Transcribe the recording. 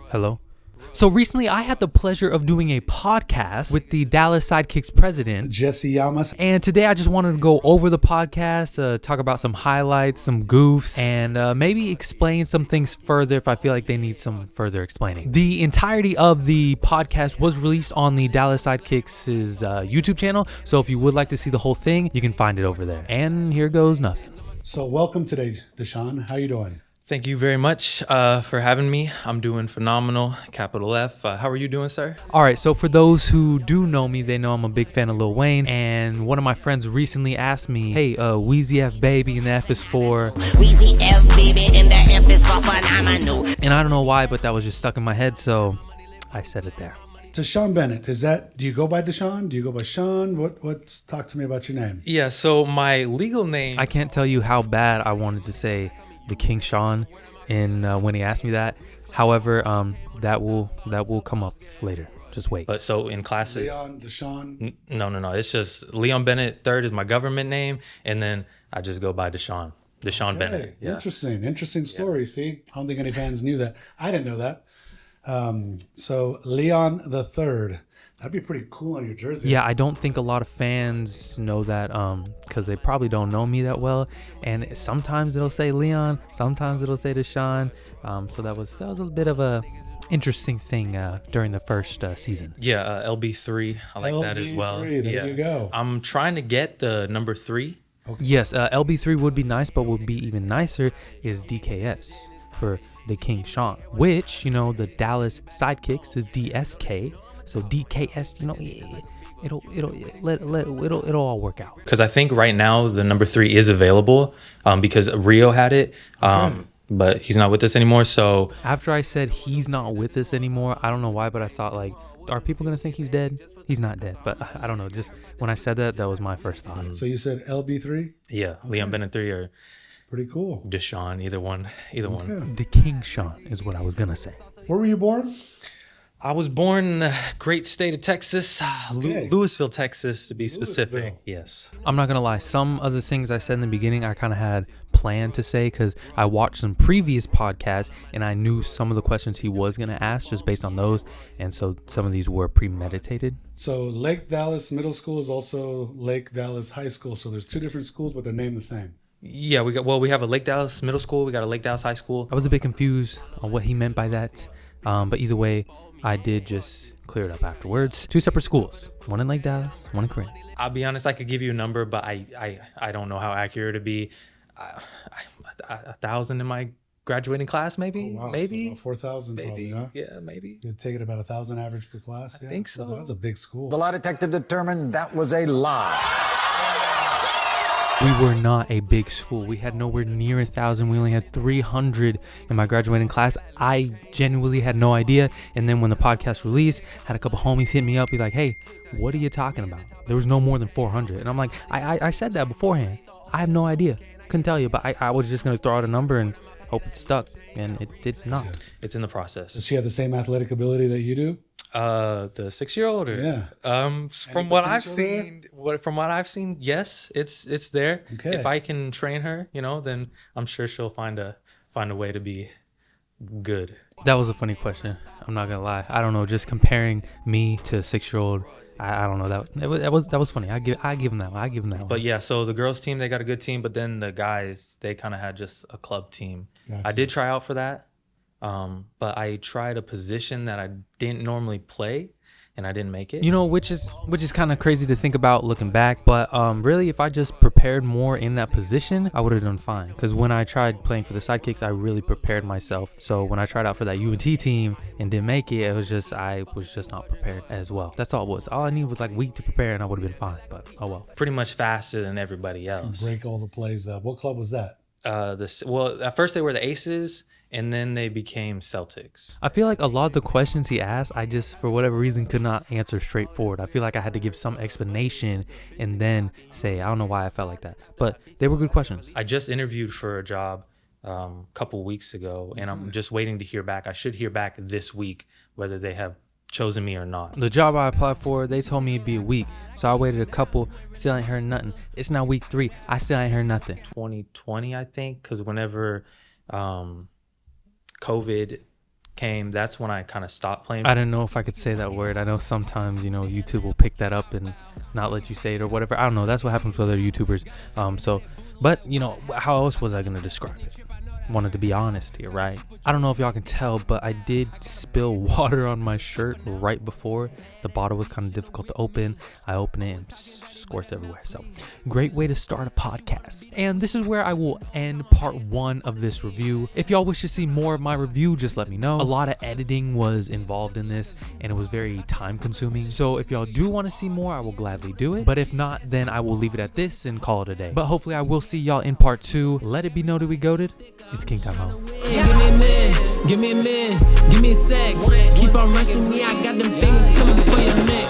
Hello. So recently I had the pleasure of doing a podcast with the Dallas Sidekicks President, Jesse Yamas. and today I just wanted to go over the podcast, talk about some highlights, some goofs, and maybe explain some things further if I feel like they need some further explaining. The entirety of the podcast was released on the Dallas Sidekicks' YouTube channel, so if you would like to see the whole thing, you can find it over there. And here goes nothing. So welcome today, DaSean. How you doing? Thank you very much for having me. I'm doing phenomenal, capital F. How are you doing, sir? All right, so for those who do know me, they know I'm a big fan of Lil Wayne, and one of my friends recently asked me, hey, Weezy F baby, and the F is for... Weezy F baby, and the F is for phenomenal. And I don't know why, but that was just stuck in my head, so I said it there. DaSean Bennett, do you go by DaSean? Do you go by Sean? Talk to me about your name. Yeah, so my legal name... I can't tell you how bad I wanted to say DaKingSean when he asked me that. However, that will come up later. Just wait. But so in classes... Leon, DaSean? No. It's just Leon Bennett III is my government name, and then I just go by DaSean. DaSean Okay. Bennett. Yeah. Interesting story. See, I don't think any fans knew that. I didn't know that. So Leon the Third. That'd be pretty cool on your jersey. Yeah, I don't think a lot of fans know that because they probably don't know me that well. And sometimes it'll say Leon, sometimes it'll say DaSean. So that was a bit of a interesting thing during the first season. Yeah, LB3. I like that as well. LB3, there you go. I'm trying to get the number 3. Okay. Yes, LB3 would be nice, but what would be even nicer is DKS for DaKingSean, which, the Dallas Sidekicks is DSK. So DKS, it'll all work out. Because I think right now the number 3 is available because Rio had it, but he's not with us anymore. So after I said he's not with us anymore, I don't know why, but I thought, like, are people going to think he's dead? He's not dead, but I don't know. Just when I said that was my first thought. So you said LB3? yeah, Leon Bennett 3 or Pretty cool. DaSean, either one. DaKingSean is what I was going to say. Where were you born? I was born in the great state of Texas, Okay. Lewisville, Texas, to be specific. Lewisville. Yes. I'm not going to lie. Some of the things I said in the beginning, I kind of had planned to say because I watched some previous podcasts and I knew some of the questions he was going to ask just based on those. And so some of these were premeditated. So Lake Dallas Middle School is also Lake Dallas High School. So there's two different schools, but they're named the same. Yeah, we have a Lake Dallas Middle School. We got a Lake Dallas High School. I was a bit confused on what he meant by that. But either way, I did just clear it up afterwards. 2 separate schools, one in Lake Dallas, one in Corinth. I'll be honest, I could give you a number, but I don't know how accurate it'd be. 1,000 in my graduating class, maybe? Oh, wow. Maybe? So about 4,000 probably, Maybe. huh? Yeah, maybe. You'd take it about 1,000 average per class? I think so. Well, that's a big school. The lie detector determined that was a lie. We were not a big school. We had nowhere near 1,000. We only had 300 in my graduating class. I genuinely had no idea. And then when the podcast released, had a couple homies hit me up, be like, hey, what are you talking about? There was no more than 400. And I'm like, I said that beforehand. I have no idea. Couldn't tell you, but I was just going to throw out a number and hope it stuck. And it did not. It's in the process. Does she have the same athletic ability that you do? The 6-year-old, or Yeah. from what I've potential seen, yes, it's there. Okay. If I can train her, then I'm sure she'll find a way to be good. That was a funny question. I'm not going to lie. I don't know. Just comparing me to a 6-year-old, I don't know. That was funny. I give him that one. But yeah, so the girls team, they got a good team, but then the guys, they kind of had just a club team. Gotcha. I did try out for that. But I tried a position that I didn't normally play, and I didn't make it. Which is kind of crazy to think about looking back. But really, if I just prepared more in that position, I would have done fine. Because when I tried playing for the Sidekicks, I really prepared myself. So when I tried out for that UNT team and didn't make it, I was just not prepared as well. That's all it was. All I needed was like a week to prepare, and I would have been fine. But oh well. Pretty much faster than everybody else. Break all the plays up. What club was that? At first they were the Aces, and then they became Celtics. I feel like a lot of the questions he asked, I just, for whatever reason, could not answer straightforward. I feel like I had to give some explanation and then say, I don't know why I felt like that. But they were good questions. I just interviewed for a job a couple weeks ago, and I'm just waiting to hear back. I should hear back this week whether they have chosen me or not. The job I applied for, they told me it'd be a week. So I waited a couple, still ain't heard nothing. It's now week 3. I still ain't heard nothing. 2020, I think, because whenever COVID came, that's when I kind of stopped playing. I didn't know if I could say that word. I know sometimes, YouTube will pick that up and not let you say it or whatever. I don't know. That's what happens with other YouTubers. But how else was I going to describe it? Wanted to be honest here, right? I don't know if y'all can tell, but I did spill water on my shirt right before. The bottle was kind of difficult to open. I opened it and squirts everywhere. So great way to start a podcast. And this is where I will end part 1 of this review. If y'all wish to see more of my review, just let me know. A lot of editing was involved in this and it was very time consuming. So if y'all do want to see more, I will gladly do it. But if not, then I will leave it at this and call it a day. But hopefully I will see y'all in part 2. Let it be noted we goated. It's King Time Home. Give me a man, give me a man, give me a sack. Keep on rushing me, I got them fingers coming for your neck.